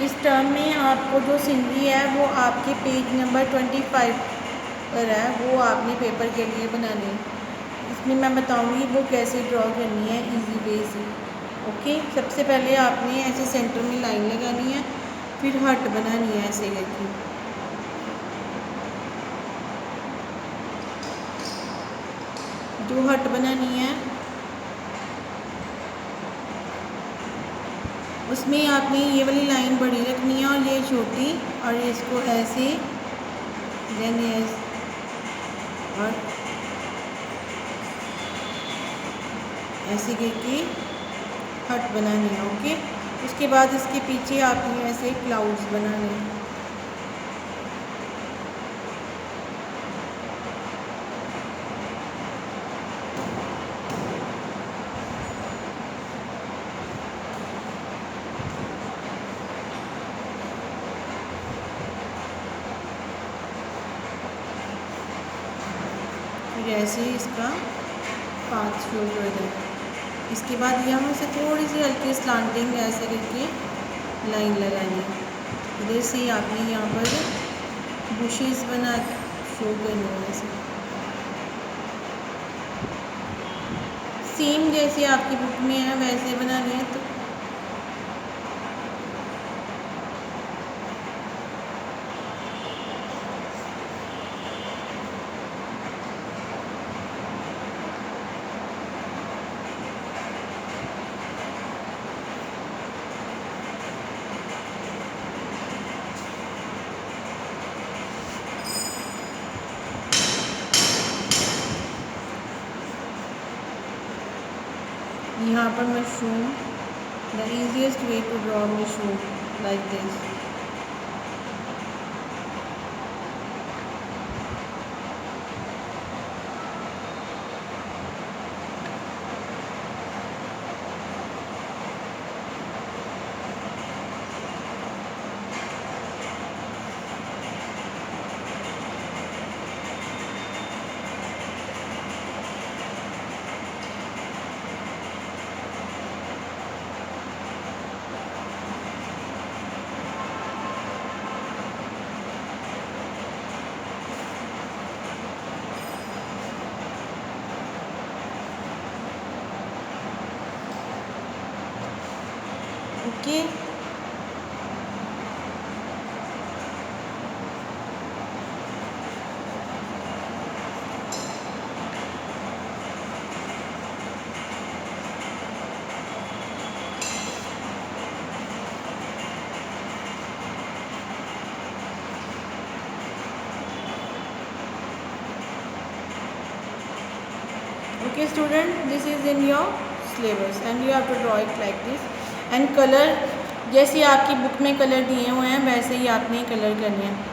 इस टर्म में आपको जो सीनरी है वो आपके पेज नंबर 25 पर है, वो आपने पेपर के लिए बनानी है। इसमें मैं बताऊंगी वो कैसे ड्रॉ करनी है इजी वे से। ओके, सबसे पहले आपने ऐसे सेंटर में लाइन लगानी है, फिर हट बनानी है ऐसे करके। जो हट बनानी है उसमें आपने ये वाली लाइन बड़ी रखनी है और ये छोटी, और इसको ऐसे देन और ऐसे करके हट बनानी है। ओके, उसके बाद इसके पीछे आपने ऐसे क्लाउड्स बनाने हैं। फिर ऐसे ही इसका पाथ शो कर दें। इसके बाद यहाँ से थोड़ी सी हल्की स्लांटिंग ऐसे करके लाइन लगानी है। इधर से ही आपने यहाँ पर बुशेस बना शो करनी है ऐसे, सेम जैसे आपकी बुक में है वैसे बनानी है। तो यहाँ पर mushroom, the easiest way to draw mushroom like this. Okay, okay student, this is in your syllabus and you have to draw it like this। And colour जैसे आपकी बुक में कलर दिए हुए हैं वैसे ही आपने कलर करने हैं।